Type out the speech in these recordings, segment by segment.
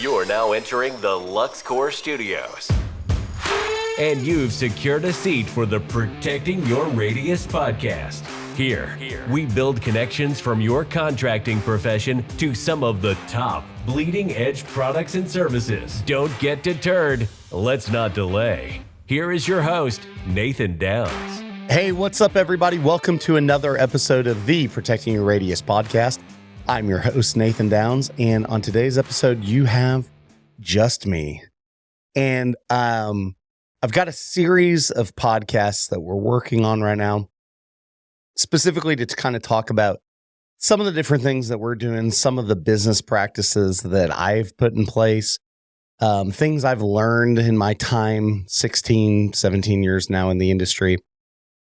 You are now entering the Luxecore Studios. And you've secured a seat for the Protecting Your Radius podcast. Here, we build connections from your contracting profession to some of the top bleeding edge products and services. Don't get deterred. Let's not delay. Here is your host, Nathan Downs. Hey, what's up, everybody? Welcome to another episode of the Protecting Your Radius podcast. I'm your host, Nathan Downs, and on today's episode, you have just me. And I've got a series of podcasts that we're working on right now, specifically to kind of talk about some of the different things that we're doing, some of the business practices that I've put in place, things I've learned in my time, 16, 17 years now in the industry.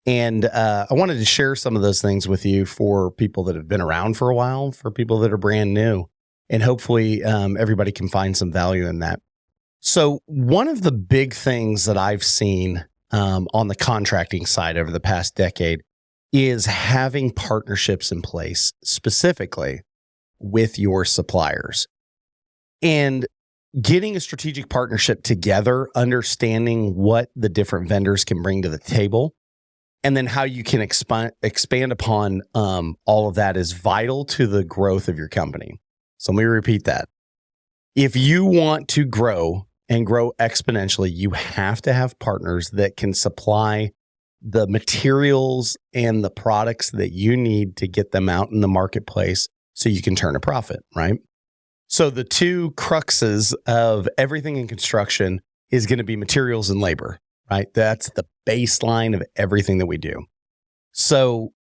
And I wanted to share some of those things with you for people that have been around for a while, for people that are brand new, and hopefully everybody can find some value in that. So one of the big things that I've seen on the contracting side over the past decade is having partnerships in place, specifically with your suppliers. And getting a strategic partnership together, understanding what the different vendors can bring to the table, and then how you can expand upon all of that is vital to the growth of your company. So let me repeat that. If you want to grow and grow exponentially, you have to have partners that can supply the materials and the products that you need to get them out in the marketplace so you can turn a profit, right? So the two cruxes of everything in construction is going to be materials and labor, right? That's the baseline of everything that we do. So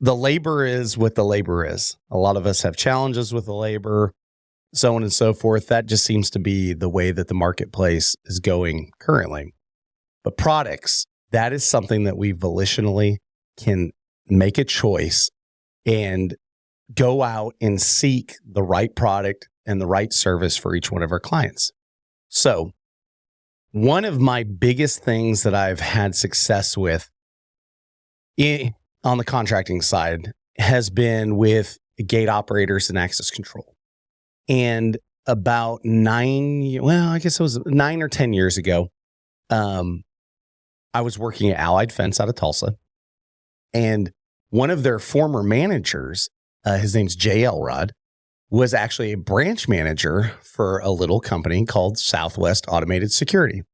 the labor is what the labor is. A lot of us have challenges with the labor, so on and so forth. That just seems to be the way that the marketplace is going currently. But products, that is something that we volitionally can make a choice and go out and seek the right product and the right service for each one of our clients. So one of my biggest things that I've had success with on the contracting side has been with gate operators and access control. And about 9 or 10 years ago, I was working at Allied Fence out of Tulsa. And one of their former managers, his name's Jay Elrod, was actually a branch manager for a little company called Southwest Automated Security.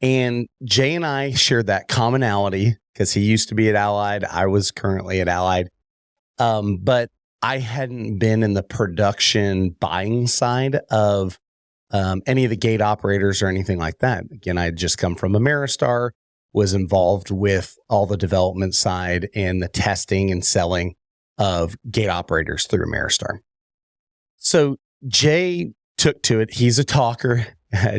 And Jay and I shared that commonality because he used to be at Allied. I was currently at Allied. But I hadn't been in the production buying side of any of the gate operators or anything like that. Again, I had just come from Ameristar, was involved with all the development side and the testing and selling of gate operators through Ameristar. So Jay took to it. He's a talker.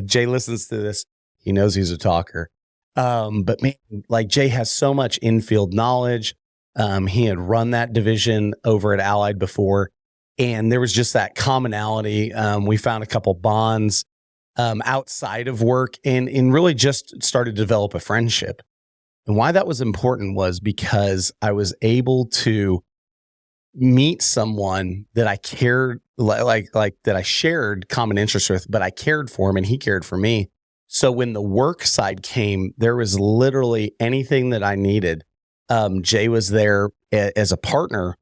Jay listens to this. He knows he's a talker. But man, like Jay has so much infield knowledge. He had run that division over at Allied before, and there was just that commonality. We found a couple bonds outside of work and really just started to develop a friendship. And why that was important was because I was able to meet someone that I cared, like that I shared common interests with, but I cared for him and he cared for me. So when the work side came, there was literally anything that I needed. Jay was there as a partner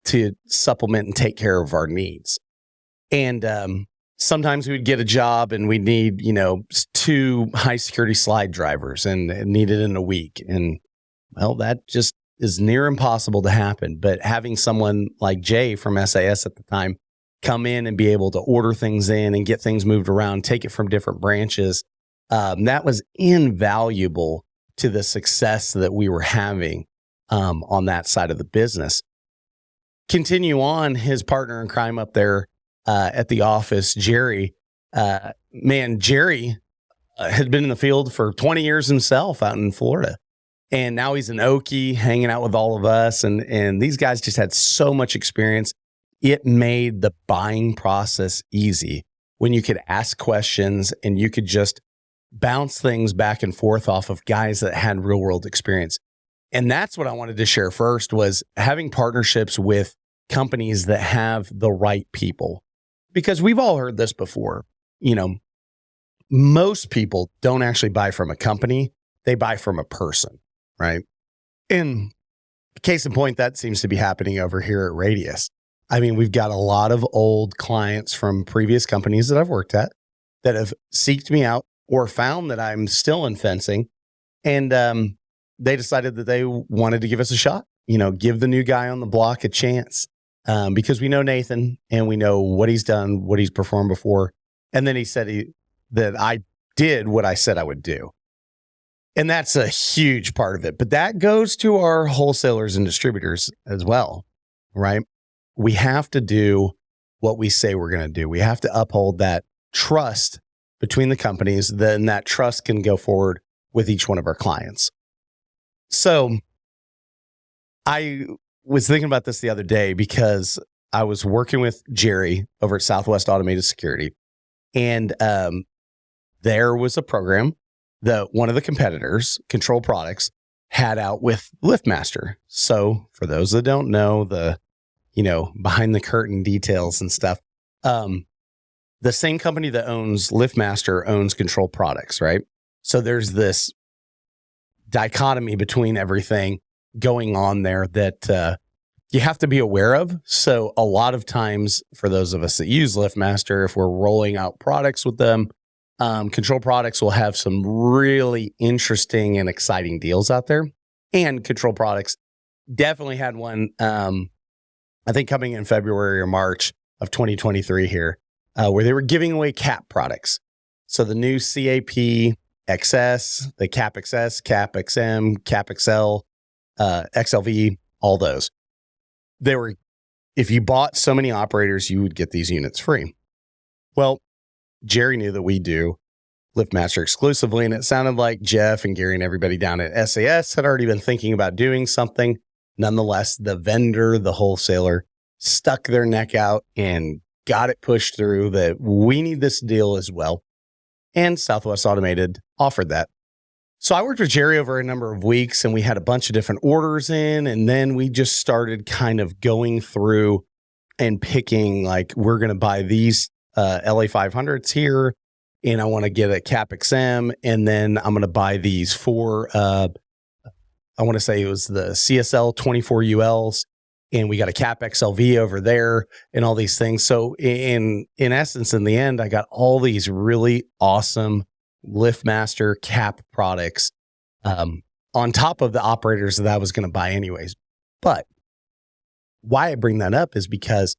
to supplement and take care of our needs. And sometimes we'd get a job and we'd need, 2 high security slide drivers and need it in a week. And well, that just is near impossible to happen. But having someone like Jay from SAS at the time come in and be able to order things in and get things moved around, take it from different branches, that was invaluable to the success that we were having on that side of the business. Continue on, his partner in crime up there at the office, Jerry. Jerry had been in the field for 20 years himself out in Florida. And now he's an Okie hanging out with all of us. And these guys just had so much experience. It made the buying process easy when you could ask questions and you could just bounce things back and forth off of guys that had real world experience. And that's what I wanted to share first, was having partnerships with companies that have the right people. because we've all heard this before. Most people don't actually buy from a company. They buy from a person, right? And case in point, that seems to be happening over here at Radius. I mean, we've got a lot of old clients from previous companies that I've worked at that have seeked me out or found that I'm still in fencing. And they decided that they wanted to give us a shot, give the new guy on the block a chance, because we know Nathan and we know what he's done, what he's performed before. And then he said that I did what I said I would do. And that's a huge part of it. But that goes to our wholesalers and distributors as well, right? We have to do what we say we're going to do. We have to uphold that trust between the companies. Then that trust can go forward with each one of our clients. So I was thinking about this the other day because I was working with Jerry over at Southwest Automated Security. And there was a program that one of the competitors, Control Products, had out with LiftMaster. So for those that don't know the, behind the curtain details and stuff, the same company that owns LiftMaster owns Control Products, right? So there's this dichotomy between everything going on there that you have to be aware of. So a lot of times for those of us that use LiftMaster, if we're rolling out products with them, Control Products will have some really interesting and exciting deals out there. And Control Products definitely had one, I think coming in February or March of 2023 here, where they were giving away cap products. So the new CAP XS, the Cap XS, Cap XM, Cap XL, XLV, all those. They were, if you bought so many operators, you would get these units free. Well, Jerry knew that we do LiftMaster exclusively, and it sounded like Jeff and Gary and everybody down at SAS had already been thinking about doing something. Nonetheless, the vendor, the wholesaler, stuck their neck out and got it pushed through that we need this deal as well. And Southwest Automated offered that. So I worked with Jerry over a number of weeks, and we had a bunch of different orders in, and then we just started kind of going through and picking, like, we're going to buy these LA 500s here, and I want to get a Cap XM, and then I'm going to buy these four, I want to say it was the CSL 24 ULs, and we got a Cap XLV over there and all these things. So in essence, in the end, I got all these really awesome LiftMaster Cap products on top of the operators that I was going to buy anyways. But why I bring that up is because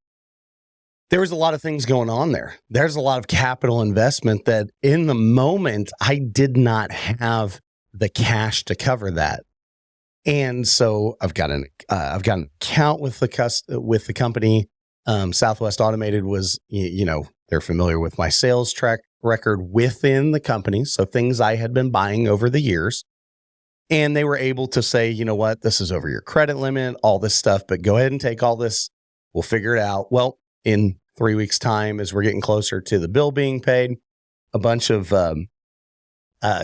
there was a lot of things going on there. There's a lot of capital investment that in the moment, I did not have the cash to cover that. And so I've got an account with the company. Southwest Automated was, they're familiar with my sales track record within the company. So things I had been buying over the years. And they were able to say, you know what, this is over your credit limit, all this stuff, but go ahead and take all this. We'll figure it out. Well, in 3 weeks' time, as we're getting closer to the bill being paid, a bunch of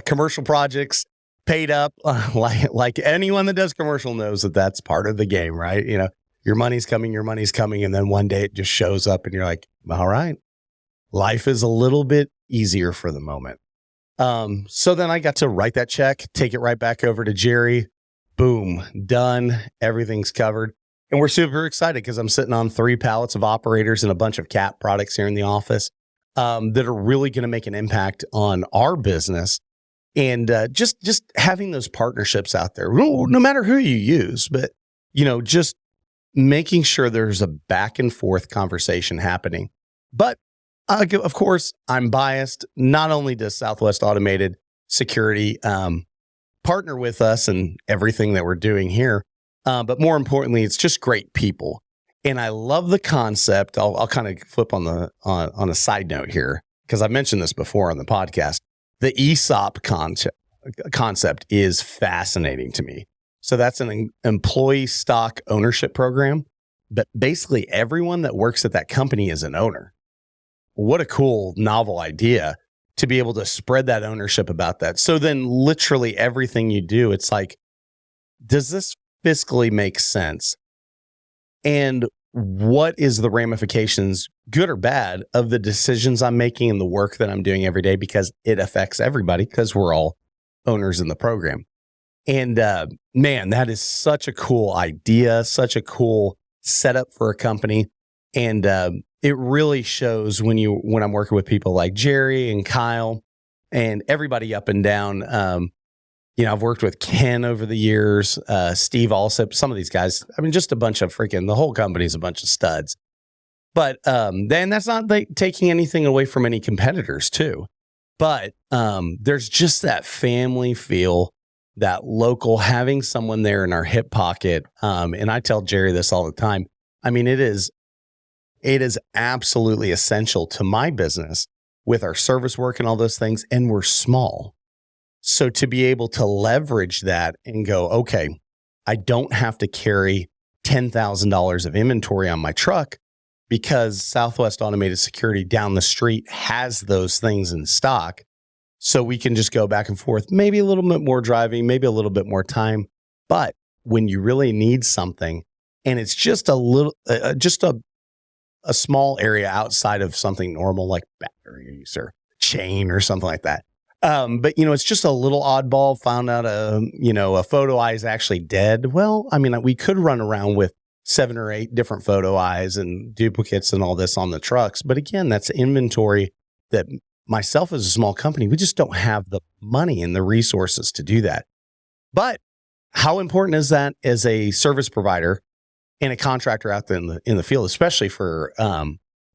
commercial projects paid up. Like anyone that does commercial knows that that's part of the game, right? Your money's coming, and then one day it just shows up, and you're like, all right, life is a little bit easier for the moment. So then I got to write that check, take it right back over to Jerry. Boom, done. Everything's covered. And we're super excited because I'm sitting on 3 pallets of operators and a bunch of cap products here in the office that are really going to make an impact on our business. And just having those partnerships out there, no matter who you use, but, just making sure there's a back and forth conversation happening. But of course, I'm biased. Not only does Southwest Automated Security partner with us and everything that we're doing here, but more importantly, it's just great people. And I love the concept. I'll kind of flip on a side note here, because I've mentioned this before on the podcast. The ESOP concept is fascinating to me. So that's an employee stock ownership program, but basically everyone that works at that company is an owner. What a cool, novel idea to be able to spread that ownership about that. So then literally everything you do, it's like, does this fiscally make sense? And what is the ramifications good or bad, of the decisions I'm making and the work that I'm doing every day, because it affects everybody, because we're all owners in the program. And man, that is such a cool idea, such a cool setup for a company. And it really shows when I'm working with people like Jerry and Kyle and everybody up and down. I've worked with Ken over the years, Steve Alsip, some of these guys. I mean, just a bunch of the whole company's a bunch of studs. But then that's not taking anything away from any competitors too. But there's just that family feel, that local, having someone there in our hip pocket. And I tell Jerry this all the time. I mean, it is absolutely essential to my business with our service work and all those things. And we're small. So to be able to leverage that and go, okay, I don't have to carry $10,000 of inventory on my truck, because Southwest Automated Security down the street has those things in stock. So we can just go back and forth, maybe a little bit more driving, maybe a little bit more time. But when you really need something, and it's just a small area outside of something normal like batteries or chain or something like that. But it's just a little oddball, found out a photo eye is actually dead. Well, I mean, we could run around with 7 or 8 different photo eyes and duplicates and all this on the trucks. But again, that's inventory that myself as a small company, we just don't have the money and the resources to do that. But how important is that as a service provider and a contractor out there in the field, especially for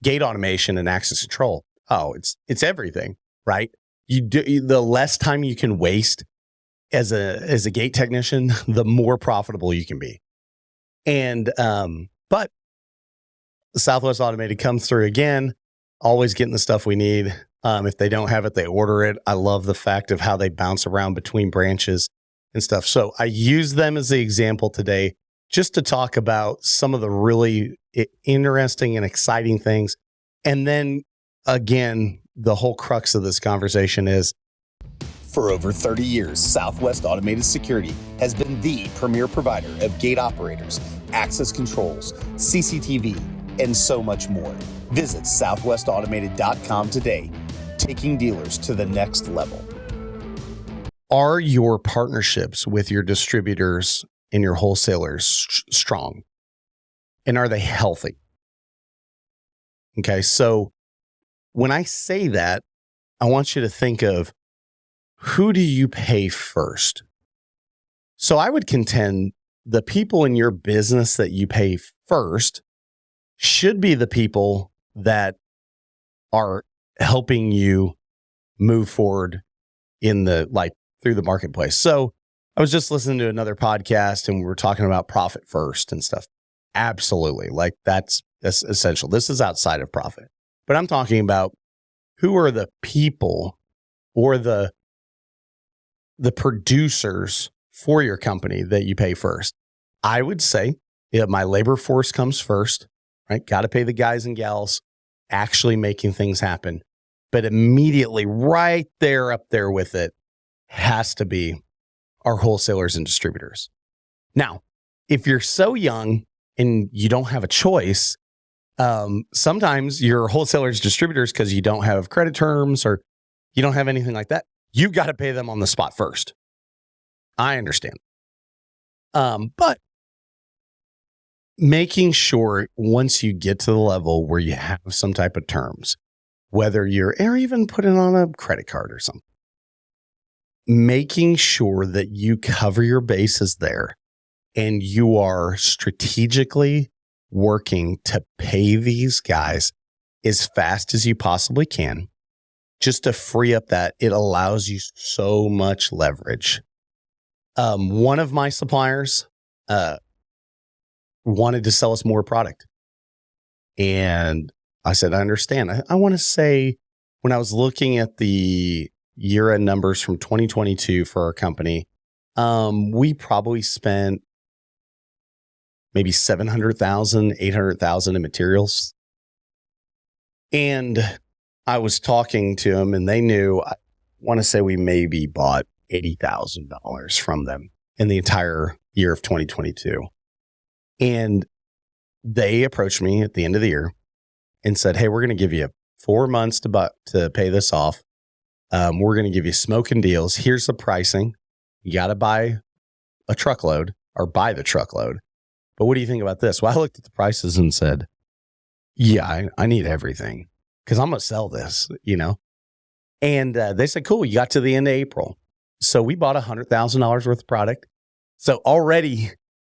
gate automation and access control? Oh, it's everything, right? The less time you can waste as a gate technician, the more profitable you can be. And but Southwest Automated comes through again, always getting the stuff we need. If they don't have it, they order it. I love the fact of how they bounce around between branches and stuff. So I use them as the example today, just to talk about some of the really interesting and exciting things. And then again, the whole crux of this conversation is, for over 30 years, Southwest Automated Security has been the premier provider of gate operators, access controls, CCTV, and so much more. Visit southwestautomated.com today, taking dealers to the next level. Are your partnerships with your distributors and your wholesalers strong? And are they healthy? Okay, so when I say that, I want you to think of, who do you pay first? So I would contend the people in your business that you pay first should be the people that are helping you move forward through the marketplace. So I was just listening to another podcast and we were talking about profit first and stuff. Absolutely. That's essential. This is outside of profit, but I'm talking about who are the people or the producers for your company that you pay first. I would say my labor force comes first, right? Got to pay the guys and gals actually making things happen. But immediately right there, up there with it, has to be our wholesalers and distributors. Now, if you're so young and you don't have a choice, sometimes your wholesalers, distributors, because you don't have credit terms or you don't have anything like that, you've got to pay them on the spot first. I understand. But making sure once you get to the level where you have some type of terms, whether or even put it on a credit card or something, making sure that you cover your bases there and you are strategically working to pay these guys as fast as you possibly can, just to free up that. It allows you so much leverage. One of my suppliers wanted to sell us more product. And I said, I understand. I want to say when I was looking at the year-end numbers from 2022 for our company, we probably spent maybe $700,000, $800,000 in materials. And I was talking to them and they knew, I want to say we maybe bought $80,000 from them in the entire year of 2022. And they approached me at the end of the year and said, hey, we're going to give you 4 months to pay this off. We're going to give you smoking deals. Here's the pricing. You got to buy a truckload or buy the truckload. But what do you think about this? Well, I looked at the prices and said, yeah, I need everything because I'm going to sell this, And they said, cool, you got to the end of April. So we bought $100,000 worth of product. So already,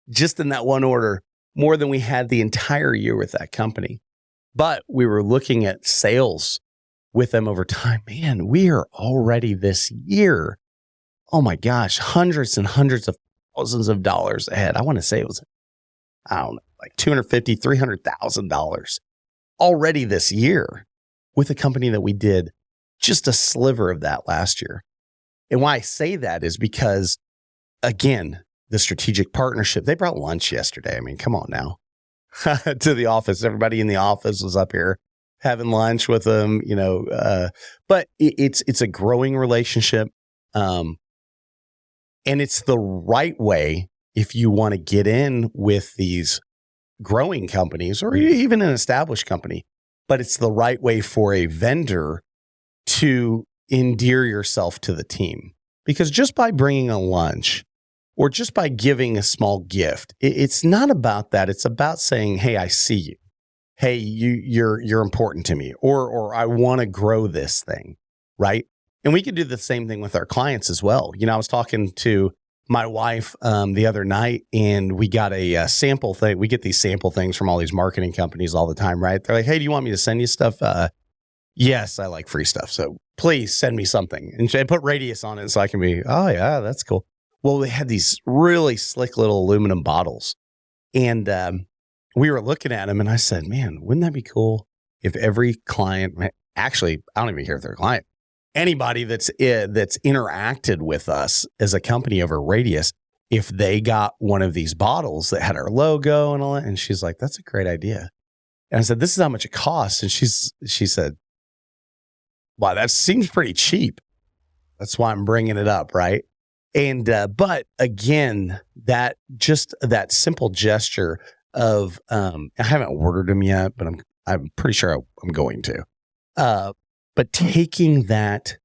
just in that one order, more than we had the entire year with that company. But we were looking at sales with them over time. Man, we are already this year, oh my gosh, hundreds and hundreds of thousands of dollars ahead. I want to say it was, I don't know, like $250,000, $300,000 already this year with a company that we did just a sliver of that last year. And why I say that is because, again, the strategic partnership, they brought lunch yesterday. I mean, come on now to the office. Everybody in the office was up here having lunch with them, but it's a growing relationship. And it's the right way if you want to get in with these growing companies or even an established company, but it's the right way for a vendor to endear yourself to the team. Because just by bringing a lunch or just by giving a small gift, it's not about that. It's about saying, hey, I see you. Hey, you're important to me, or I want to grow this thing, right? And we could do the same thing with our clients as well. I was talking to my wife the other night, and we got a sample thing. We get these sample things from all these marketing companies all the time, right? They're like, hey, do you want me to send you stuff? Yes, I like free stuff. So please send me something. And they put Radius on it so I can be, oh yeah, that's cool. Well, they had these really slick little aluminum bottles. And we were looking at them and I said, man, wouldn't that be cool if every client, actually, I don't even care if they're a client, anybody that's interacted with us as a company over Radius, if they got one of these bottles that had our logo and all that. And she's like, that's a great idea. And I said, this is how much it costs. And she said, wow, that seems pretty cheap. That's why I'm bringing it up, right? And but again, that simple gesture of I haven't ordered them yet, but I'm pretty sure I'm going to. But taking that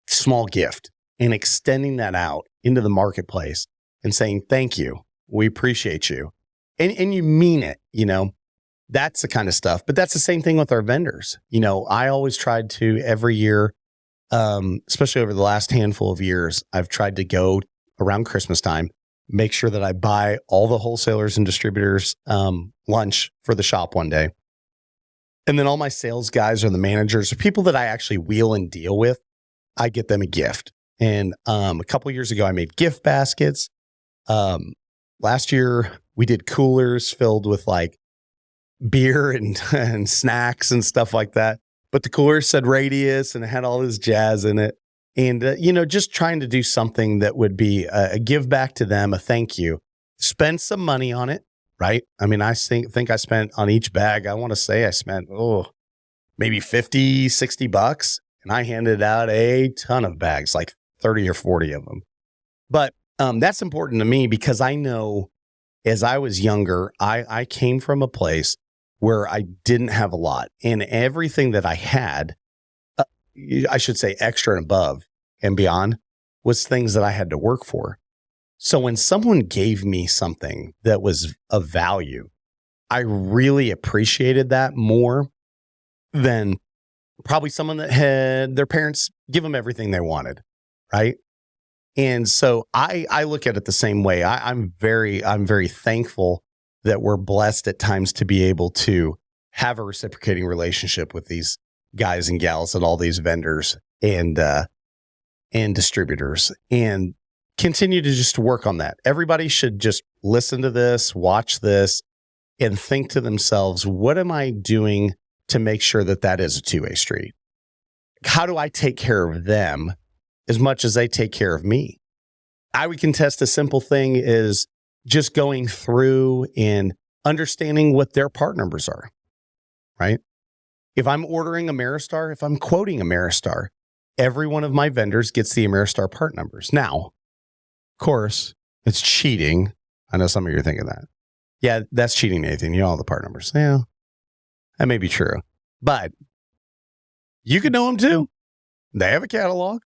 small gift and extending that out into the marketplace and saying thank you, we appreciate you, and you mean it, that's the kind of stuff. But that's the same thing with our vendors. I always tried to every year. Especially over the last handful of years, I've tried to go around Christmas time, make sure that I buy all the wholesalers and distributors lunch for the shop one day. And then all my sales guys or the managers or people that I actually wheel and deal with, I get them a gift. And a couple of years ago, I made gift baskets. Last year, we did coolers filled with like beer and snacks and stuff like that. But the cooler said Radius and it had all this jazz in it. And, just trying to do something that would be a give back to them, a thank you. Spend some money on it, right? I mean, I think I spent on each bag, I want to say I spent, maybe $50, $60. And I handed out a ton of bags, like 30 or 40 of them. But that's important to me because I know as I was younger, I came from a place where I didn't have a lot, and everything that I had, I should say extra and above and beyond, was things that I had to work for. So when someone gave me something that was of value, I really appreciated that more than probably someone that had their parents give them everything they wanted, right? And so I look at it the same way. I'm very thankful that we're blessed at times to be able to have a reciprocating relationship with these guys and gals at all these vendors and distributors, and continue to just work on that. Everybody should just listen to this, watch this, and think to themselves, what am I doing to make sure that is a two-way street? How do I take care of them as much as they take care of me? I would contest a simple thing is just going through and understanding what their part numbers are, right? If I'm ordering Ameristar, if I'm quoting Ameristar, every one of my vendors gets the Ameristar part numbers. Now, of course, it's cheating. I know some of you are thinking that. Yeah, that's cheating, Nathan. You know all the part numbers. Yeah. That may be true. But you could know them too. They have a catalog.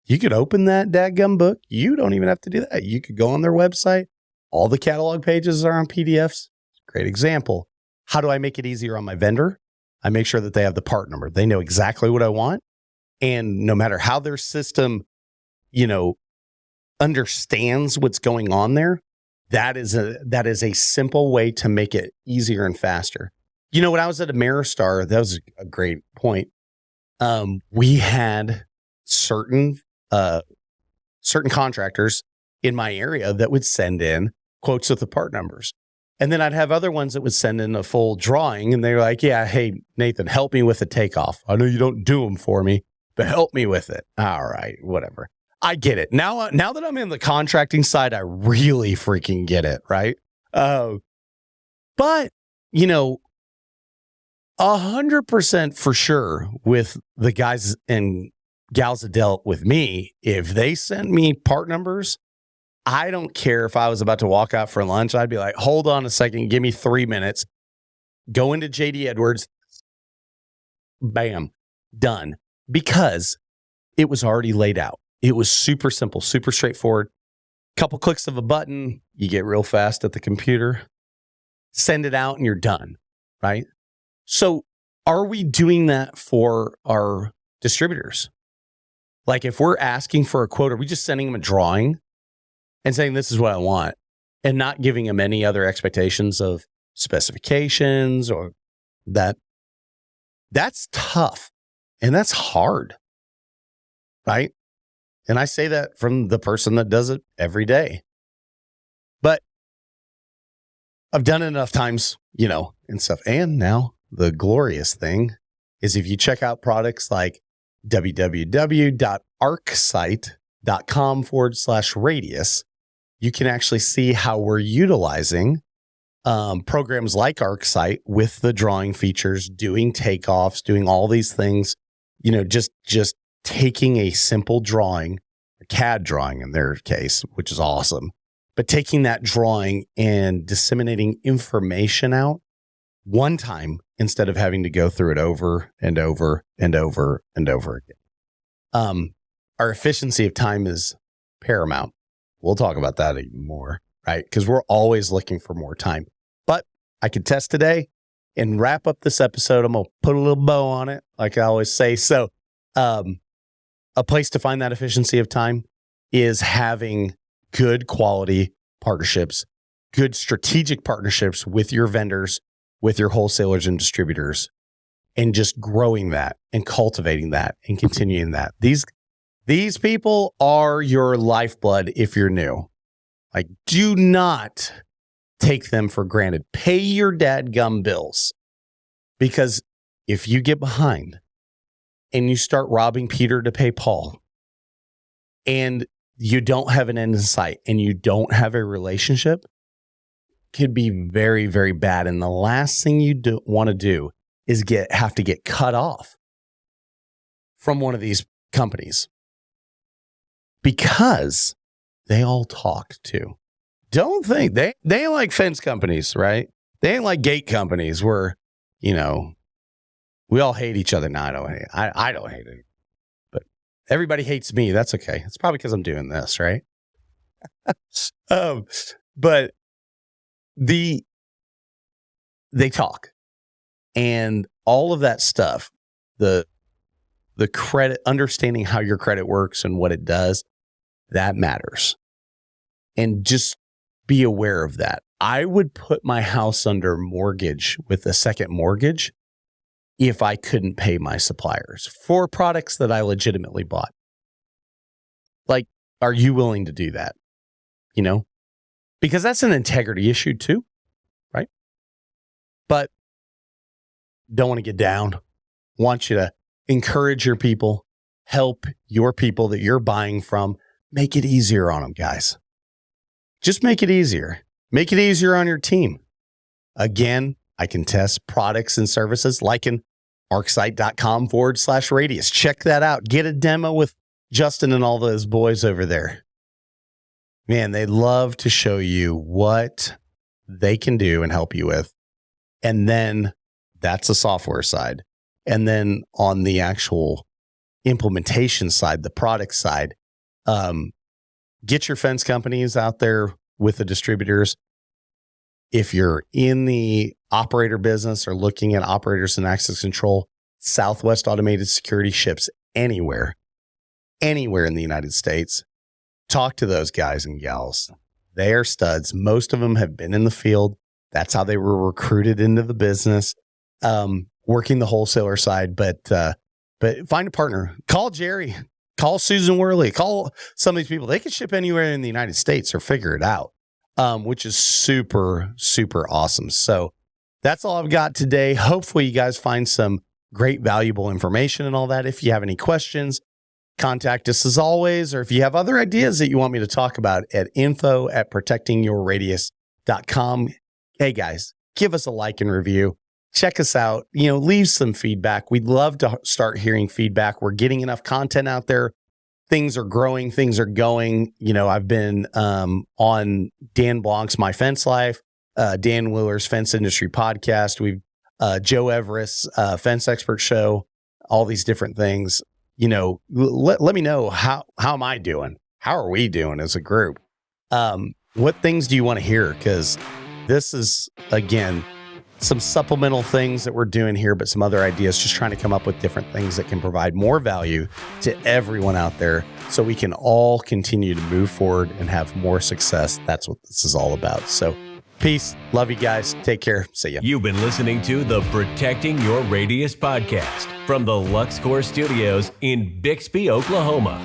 You could open that dadgum book. You don't even have to do that. You could go on their website. All the catalog pages are on PDFs. Great example. How do I make it easier on my vendor? I make sure that they have the part number. They know exactly what I want. And no matter how their system, understands what's going on there, that is a simple way to make it easier and faster. When I was at Ameristar, that was a great point. We had certain contractors in my area that would send in quotes with the part numbers. And then I'd have other ones that would send in a full drawing, and they're like, yeah, hey, Nathan, help me with the takeoff. I know you don't do them for me, but help me with it. All right, whatever. I get it. Now that I'm in the contracting side, I really freaking get it, right? But, 100% for sure with the guys and gals that dealt with me, if they sent me part numbers, I don't care if I was about to walk out for lunch. I'd be like, hold on a second, give me 3 minutes. Go into JD Edwards. Bam, done. Because it was already laid out. It was super simple, super straightforward. Couple clicks of a button, you get real fast at the computer. Send it out and you're done, right? So are we doing that for our distributors? Like if we're asking for a quote, are we just sending them a drawing and saying, this is what I want, and not giving them any other expectations of specifications or that? That's tough and that's hard, right? And I say that from the person that does it every day. But I've done it enough times, and stuff. And now the glorious thing is if you check out products like www.arcsite.com/radius, you can actually see how we're utilizing programs like ArcSite with the drawing features, doing takeoffs, doing all these things, just taking a simple drawing, a CAD drawing in their case, which is awesome, but taking that drawing and disseminating information out one time instead of having to go through it over and over and over and over again. Our efficiency of time is paramount. We'll talk about that even more, right? Because we're always looking for more time. But I can test today and wrap up this episode. I'm going to put a little bow on it, like I always say. So, a place to find that efficiency of time is having good quality partnerships, good strategic partnerships with your vendors, with your wholesalers and distributors, and just growing that and cultivating that and continuing that. These people are your lifeblood if you're new. Like, do not take them for granted. Pay your dadgum bills, because if you get behind and you start robbing Peter to pay Paul, and you don't have an end in sight and you don't have a relationship, could be very, very bad. And the last thing you want to do is have to get cut off from one of these companies, because they all talk too. Don't think they ain't like fence companies, right? They ain't like gate companies where, we all hate each other. No, I don't hate it. I don't hate it. But everybody hates me. That's okay. It's probably because I'm doing this, right? But they talk. And all of that stuff, the credit, understanding how your credit works and what it does, that matters. And just be aware of that. I would put my house under mortgage with a second mortgage if I couldn't pay my suppliers for products that I legitimately bought. Like, are you willing to do that? Because that's an integrity issue too, right? But don't want to get down. Want you to encourage your people, help your people that you're buying from. Make it easier on them, guys. Just make it easier. Make it easier on your team. Again, I can test products and services like in arcsite.com/radius. Check that out. Get a demo with Justin and all those boys over there. Man, they love to show you what they can do and help you with. And then That's the software side. And then on the actual implementation side, the product side, get your fence companies out there with the distributors. If you're in the operator business or looking at operators and access control, Southwest Automated Security ships anywhere in the United States. Talk to those guys and gals. They are studs. Most of them have been in the field. That's how they were recruited into the business, working the wholesaler side. But find a partner. Call Jerry. Call Susan Worley. Call some of these people. They can ship anywhere in the United States or figure it out, which is super, super awesome. So that's all I've got today. Hopefully you guys find some great, valuable information and all that. If you have any questions, contact us as always, or if you have other ideas that you want me to talk about at info@protectingyourradius.com. Hey guys, give us a like and review. Check us out. Leave some feedback. We'd love to start hearing feedback. We're getting enough content out there. Things are growing. Things are going. I've been on Dan Blanc's My Fence Life, Dan Willer's Fence Industry Podcast. We've Joe Everest's Fence Expert Show, all these different things. Let me know how am I doing? How are we doing as a group? What things do you want to hear? Because this is, again, some supplemental things that we're doing here, but some other ideas, just trying to come up with different things that can provide more value to everyone out there so we can all continue to move forward and have more success. That's what this is all about. So peace. Love you guys. Take care. See ya. You've been listening to the Protecting Your Radius podcast from the Luxecore Studios in Bixby, Oklahoma.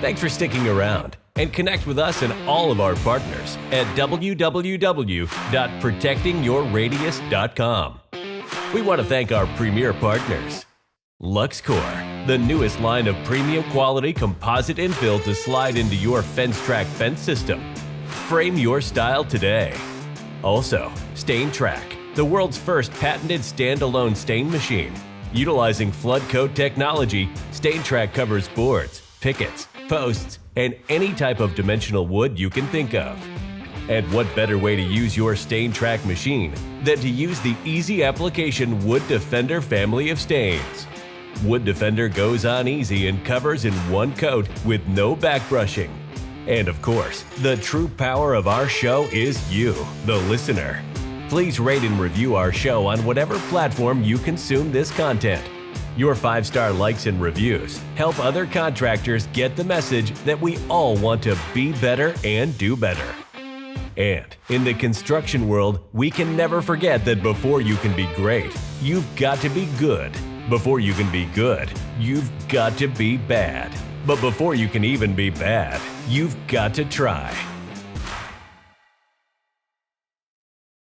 Thanks for sticking around, and connect with us and all of our partners at www.protectingyourradius.com. We want to thank our premier partners. Luxecore, the newest line of premium quality composite infill to slide into your FenceTrac fence system. Frame your style today. Also, FenceTrac, the world's first patented standalone stain machine. Utilizing flood coat technology, FenceTrac covers boards, pickets, posts, and any type of dimensional wood you can think of. And what better way to use your FenceTrac machine than to use the easy application Wood Defender family of stains. Wood Defender goes on easy and covers in one coat with no back brushing. And of course, the true power of our show is you, the listener. Please rate and review our show on whatever platform you consume this content. Your 5-star likes and reviews help other contractors get the message that we all want to be better and do better. And in the construction world, we can never forget that before you can be great, you've got to be good. Before you can be good, you've got to be bad. But before you can even be bad, you've got to try.